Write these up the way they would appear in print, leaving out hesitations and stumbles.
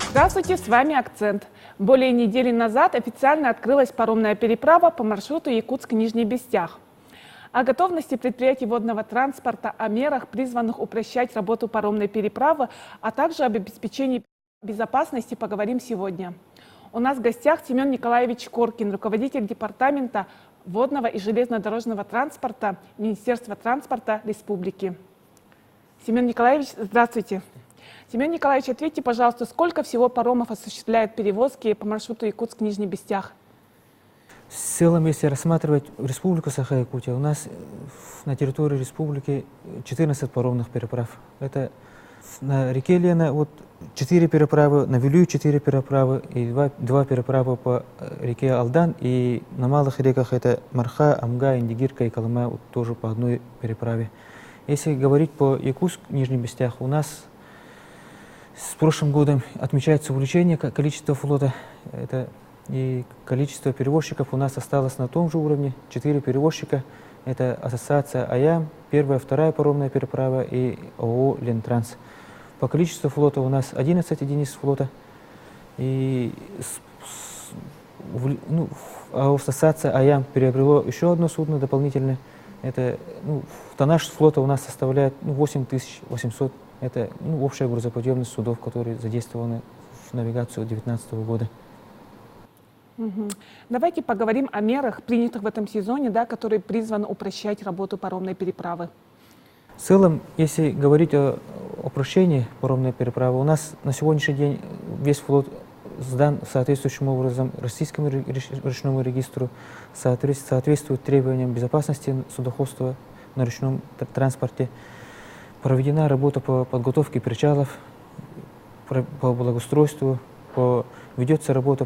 Здравствуйте, с вами «Акцент». Более недели назад официально открылась паромная переправа по маршруту Якутск-Нижний Бестях. О готовности предприятий водного транспорта, о мерах, призванных упрощать работу паромной переправы, а также об обеспечении безопасности поговорим сегодня. У нас в гостях Семен Николаевич Коркин, руководитель департамента водного и железнодорожного транспорта Министерства транспорта Республики. Семен Николаевич, здравствуйте. Семен Николаевич, ответьте, пожалуйста, сколько всего паромов осуществляет перевозки по маршруту Якутск-Нижний Бестях? В целом, если рассматривать Республику Саха-Якутия, у нас на территории республики 14 паромных переправ. Это на реке Лена 4 переправы, на Вилюй 4 переправы и 2 переправы по реке Алдан. И на малых реках это Марха, Амга, Индигирка и Колыма тоже по одной переправе. Если говорить по Якутск-Нижний Бестях, у нас с прошлым годом отмечается увеличение количества флота. И количество перевозчиков у нас осталось на том же уровне. 4 перевозчика. Это ассоциация АЯМ, 1-я, 2-я паромная переправа и ООО «Лентранс». По количеству флота у нас 11 единиц флота. И ассоциация АЯМ приобрело еще одно судно дополнительное. Тоннаж флота у нас составляет 8800. Это общая грузоподъемность судов, которые задействованы в навигацию 2019 года. Давайте поговорим о мерах, принятых в этом сезоне, которые призваны упрощать работу паромной переправы. В целом, если говорить о упрощении паромной переправы, у нас на сегодняшний день весь флот сдан соответствующим образом российскому речному регистру, соответствует требованиям безопасности судоходства на речном транспорте. Проведена работа по подготовке причалов, по благоустройству, ведется работа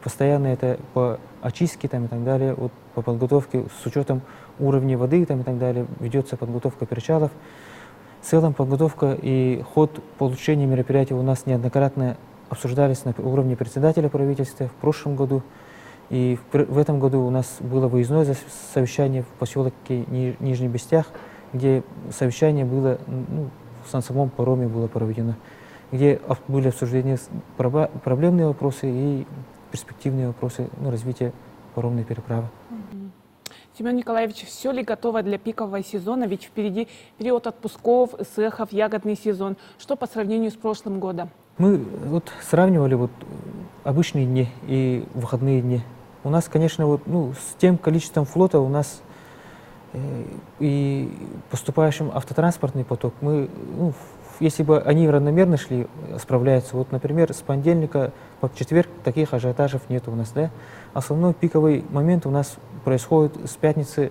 постоянно по очистке и так далее, по подготовке с учетом уровня воды и так далее, ведется подготовка причалов. В целом подготовка и ход по улучшению мероприятий у нас неоднократно обсуждались на уровне председателя правительства в прошлом году. И в этом году у нас было выездное совещание в поселке Нижний Бестях, где совещание было, на самом пароме было проведено, где были обсуждены проблемные вопросы и перспективные вопросы развития паромной переправы. Семен Николаевич, все ли готово для пикового сезона? Ведь впереди период отпусков, СЭХов, ягодный сезон. Что по сравнению с прошлым годом? Мы сравнивали обычные дни и выходные дни. У нас, конечно, с тем количеством флота у нас и поступающим автотранспортный поток, если бы они равномерно шли, справляются. Например, с понедельника по четверг таких ажиотажев нет у нас, да? Основной пиковый момент у нас происходит с пятницы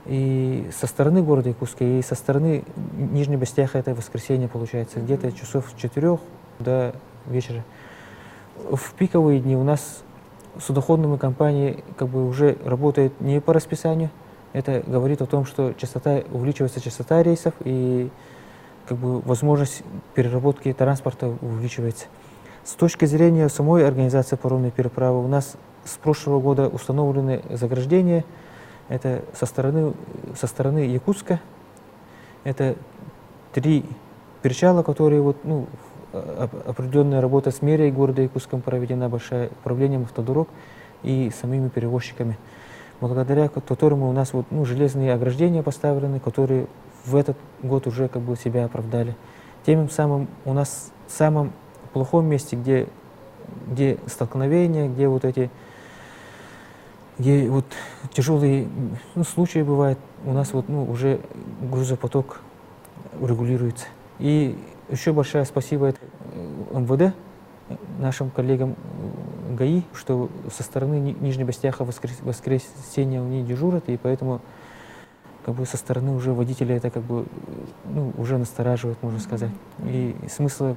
и со стороны города Якутска, и со стороны Нижнего Бестяха, это воскресенье получается, где-то часов с 4 до вечера. В пиковые дни у нас судоходные компании уже работают не по расписанию. Это говорит о том, что увеличивается частота рейсов и возможность переработки транспорта увеличивается. С точки зрения самой организации паромной переправы, у нас с прошлого года установлены заграждения. Это со стороны Якутска. Это 3 причала, которые определенная работа с мерией города Якутском проведена, большая, управлением автодорог и самими перевозчиками, благодаря которому у нас железные ограждения поставлены, которые в этот год уже себя оправдали. Тем самым у нас в самом плохом месте, где столкновения, где тяжелые случаи бывают, у нас уже грузопоток регулируется. И еще большое спасибо МВД, нашим коллегам ГАИ, что со стороны Нижнего Бестяха воскресенье они дежурят, и поэтому со стороны уже водителя это уже настораживает, можно сказать. И смысла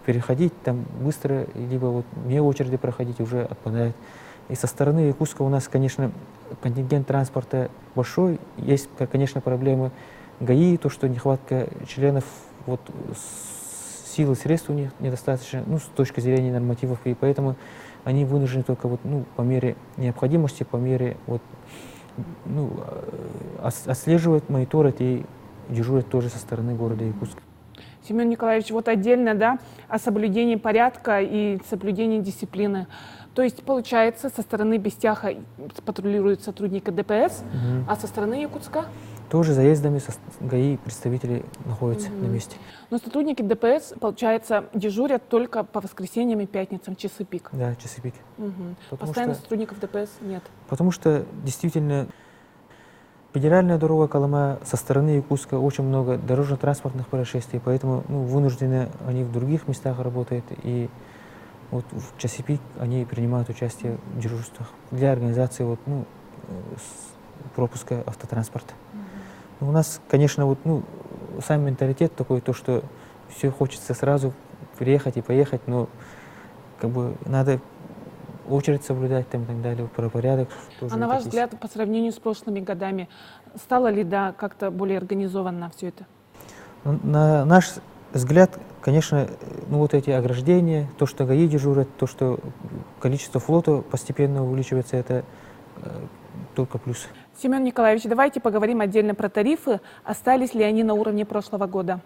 переходить там быстро, либо вне очереди проходить уже отпадает. И со стороны Якутска у нас, конечно, контингент транспорта большой. Есть, конечно, проблемы ГАИ, то, что нехватка членов, сил и средств у них недостаточно, с точки зрения нормативов, и поэтому они вынуждены только по мере необходимости, по мере ну, отслеживают, мониторят и дежурят тоже со стороны города Якутска. Семен Николаевич, вот отдельно, да, о соблюдении порядка и соблюдении дисциплины. То есть, получается, со стороны Бестяха патрулируют сотрудники ДПС, а со стороны Якутска? Тоже заездами со ГАИ представители находятся на месте. Но сотрудники ДПС, получается, дежурят только по воскресеньям и пятницам, часы пик. Да, часы пик. Постоянно сотрудников ДПС нет. Потому что действительно федеральная дорога Колыма со стороны Якутска очень много дорожно-транспортных происшествий, поэтому вынуждены они в других местах работают, и вот в часы пик они принимают участие в дежурствах для организации пропуска автотранспорта. У нас, конечно, сам менталитет такой, то, что все хочется сразу приехать и поехать, но как бы надо очередь соблюдать там, и так далее, правопорядок. А на ваш взгляд, по сравнению с прошлыми годами, стало ли, да, как-то более организованно все это? На наш взгляд, конечно, вот эти ограждения, то, что ГАИ дежурят, то, что количество флота постепенно увеличивается, это только плюс. Семен Николаевич, давайте поговорим отдельно про тарифы. Остались ли они на уровне прошлого года?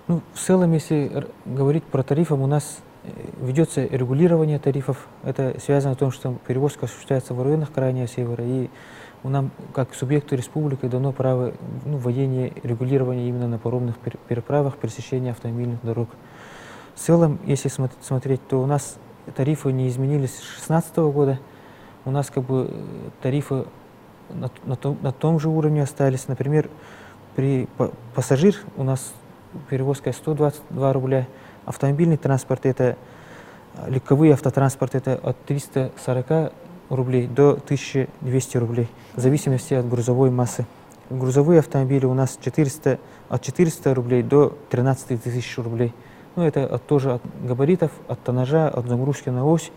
В целом, если говорить про тарифы, у нас ведется регулирование тарифов. Это связано с тем, что перевозка осуществляется в районах крайнего севера, и нам, как субъекту республики, дано право введения регулирования именно на паромных переправах, пересечения автомобильных дорог. В целом, если смотреть, то у нас тарифы не изменились с 2016 года. У нас как бы тарифы на том же уровне остались. Например, при пассажир у нас перевозка 122 рубля, автомобильный транспорт, это легковые автотранспорт, это от 340 рублей до 1200 рублей, в зависимости от грузовой массы. Грузовые автомобили у нас от 400 рублей до 13 тысяч рублей. Это тоже от габаритов, от тоннажа, от загрузки на ось.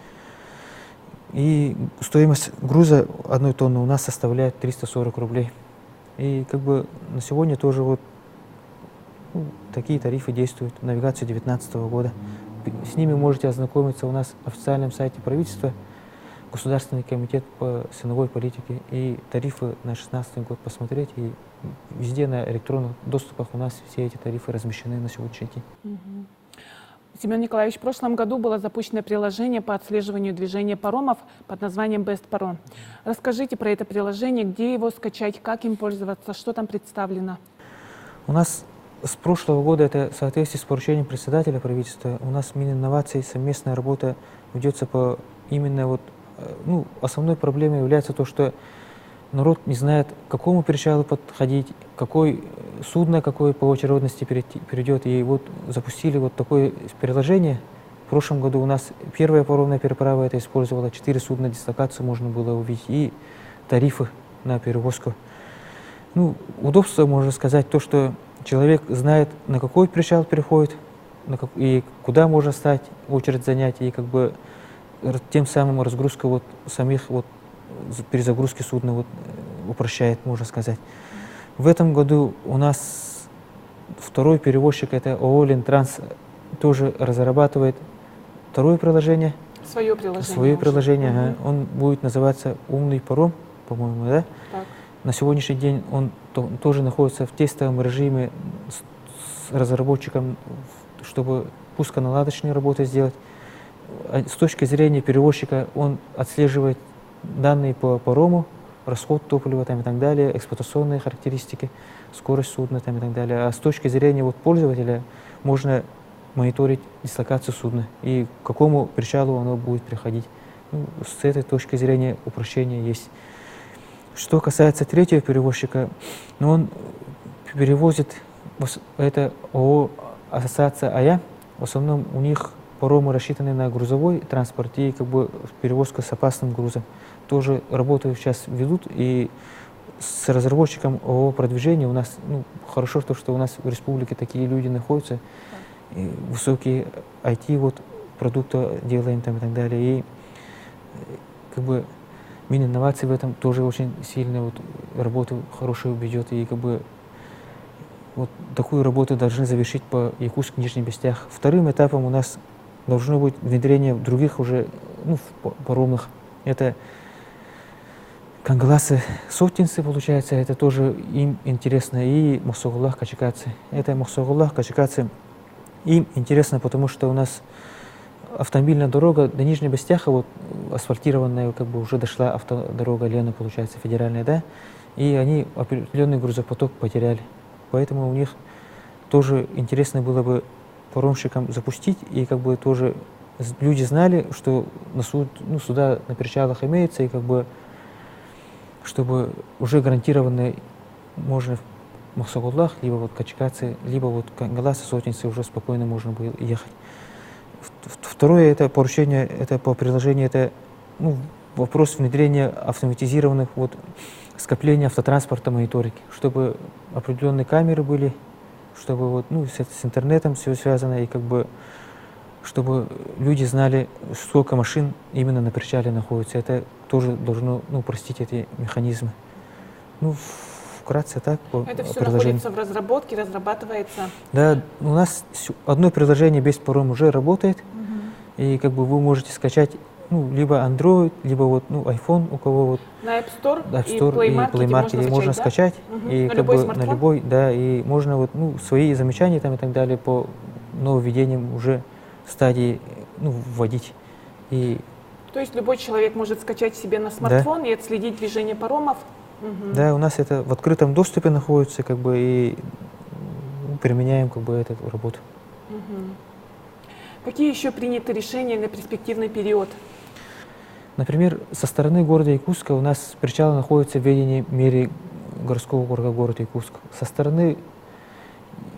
И стоимость груза 1 тонны у нас составляет 340 рублей. И как бы на сегодня тоже такие тарифы действуют в навигации 2019 года. С ними можете ознакомиться у нас на официальном сайте правительства, Государственный комитет по ценовой политике, и тарифы на 2016 год посмотреть. И везде на электронных доступах у нас все эти тарифы размещены на сегодняшний день. Семен Николаевич, в прошлом году было запущено приложение по отслеживанию движения паромов под названием Best Parom. Расскажите про это приложение, где его скачать, как им пользоваться, что там представлено? У нас с прошлого года, это в соответствии с поручением председателя правительства, у нас Мининноваций совместная работа ведется по именно основной проблемой является то, что народ не знает, к какому причалу подходить, какое судно, какое по очередности перейдет. И запустили такое приложение. В прошлом году у нас первая паромная переправа это использовала, 4 судна, дислокацию можно было увидеть, и тарифы на перевозку. Удобство, можно сказать, то, что человек знает, на какой причал переходит, и куда можно стать, очередь занять, и как бы тем самым разгрузка самих перезагрузки судна упрощает, можно сказать. В этом году у нас второй перевозчик, это ООО «Лентранс», тоже разрабатывает второе приложение. Свое приложение. Свое приложение. Он будет называться «Умный паром», по-моему, да? Так. На сегодняшний день он тоже находится в тестовом режиме с разработчиком, чтобы пусконаладочные работы сделать. С точки зрения перевозчика он отслеживает данные по парому, расход топлива и так далее, эксплуатационные характеристики, скорость судна и так далее. А с точки зрения пользователя можно мониторить дислокацию судна и к какому причалу оно будет приходить. С этой точки зрения упрощение есть. Что касается третьего перевозчика, он перевозит, это ООО «Ассоциация АЯ», в основном у них паромы рассчитаны на грузовой транспорт и как бы перевозка с опасным грузом. Тоже работу сейчас ведут, и с разработчиком ООО «Продвижение» у нас хорошо то, что у нас в республике такие люди находятся, и высокие IT продукты делаем и так далее. И как бы Мининноваций в этом тоже очень сильно работу хорошую ведет, и как бы такую работу должны завершить по Якутск, Нижний Бестях. Вторым этапом у нас должно быть внедрение других уже паромных. Это Кангаласы, сотинцы, получается, это тоже им интересно, и Махсоглах, Качакацы. Это Махсоглах, Качакацы им интересно, потому что у нас автомобильная дорога до Нижней Бастяха, вот асфальтированная, как бы уже дошла автодорога Лена, получается, федеральная, да, и они определенный грузопоток потеряли. Поэтому у них тоже интересно было бы паромщикам запустить, и как бы тоже люди знали, что на суда на причалах имеется, и как бы чтобы уже гарантированно можно в Махсоглах, либо вот Качкацы, либо вот Кангаласы, сотницы уже спокойно можно было ехать. Второе это поручение, это по приложению, это вопрос внедрения автоматизированных скопления автотранспорта мониторинги, чтобы определенные камеры были, чтобы с интернетом все связано, и как бы чтобы люди знали, сколько машин именно на причале находится. Это тоже должно упростить эти механизмы. Вкратце так по Это все приложению. находится в разработке, разрабатывается? Да, у нас одно приложение без паром уже работает, и как бы вы можете скачать либо Android, либо iPhone, у кого на App Store, и Play Market можно скачать, и на как любой бы смартфон? на любой, да, и можно свои замечания там и так далее по нововведениям уже стадии вводить. То есть любой человек может скачать себе на смартфон и отследить движение паромов? Да, у нас это в открытом доступе находится, как бы, и применяем как бы эту работу. Какие еще приняты решения на перспективный период? Например, со стороны города Якутска у нас причалы находятся в ведении мэрии городского округа города Якутск. Со стороны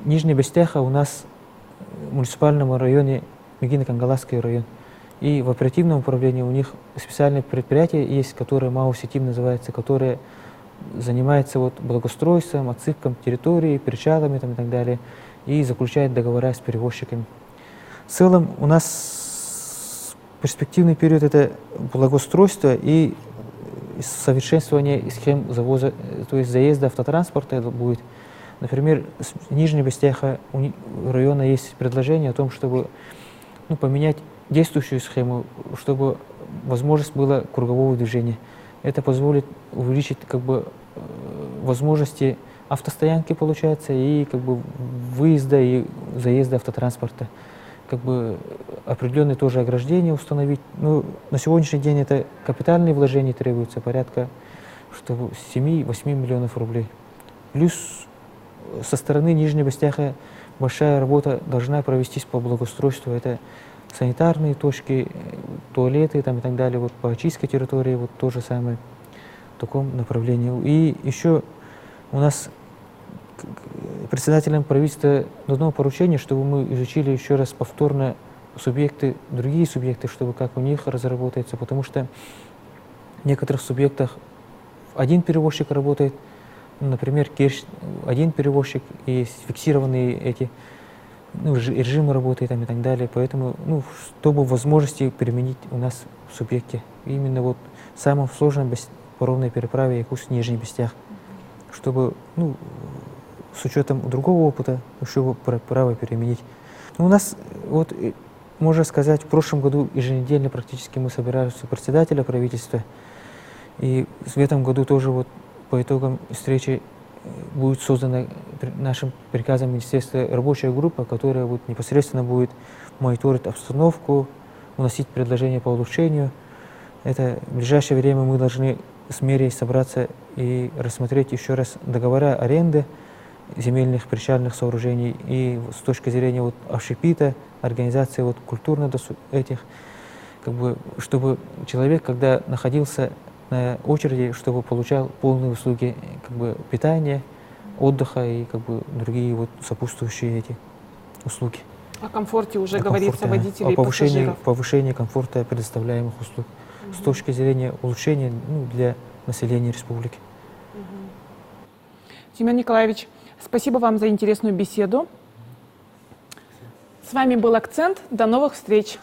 Нижней Бастяха у нас в муниципальном районе Мегино-Кангаласский район. И в оперативном управлении у них специальное предприятие есть, которое МАУ-Сетим называется, которое занимается благоустройством, отсыпком территории, причалами и так далее, и заключает договора с перевозчиками. В целом у нас перспективный период – это благоустройство и совершенствование схем завоза, то есть заезда автотранспорта это будет. Например, с Нижней Бастяха района есть предложение о том, чтобы поменять действующую схему, чтобы возможность была кругового движения. Это позволит увеличить как бы возможности автостоянки, получается, и как бы выезда и заезда автотранспорта. Как бы определенные тоже ограждения установить. На сегодняшний день это капитальные вложения требуются, порядка 7-8 миллионов рублей. Плюс со стороны Нижней Бастяха большая работа должна провестись по благоустройству. Это санитарные точки, туалеты и так далее, по очистке территории, то же самое в таком направлении. И еще у нас председателем правительства дано поручение, чтобы мы изучили еще раз повторно другие субъекты, чтобы как у них разработается, потому что в некоторых субъектах один перевозчик работает, например, Керчь, один перевозчик, и фиксированные эти режимы работы и так далее, поэтому, чтобы возможности применить у нас в субъекте. Именно в самом сложном паромной переправе Якутск-Нижний Бастях, чтобы, с учетом другого опыта, еще право применить. У нас, можно сказать, в прошлом году еженедельно практически мы собирались у председателя правительства, и в этом году тоже по итогам встречи будет создана нашим приказом министерства рабочая группа, которая непосредственно будет мониторить обстановку, вносить предложения по улучшению. Это в ближайшее время мы должны с мэрией собраться и рассмотреть еще раз договора аренды земельных причальных сооружений и с точки зрения общепита, организации культурных этих, чтобы человек, когда находился на очереди, чтобы получал полные услуги питания, отдыха и другие сопутствующие эти услуги. О комфорте уже говорится водителей и пассажиров. Повышении комфорта предоставляемых услуг с точки зрения улучшения для населения республики. Семен Николаевич, спасибо вам за интересную беседу. С вами был «Акцент». До новых встреч!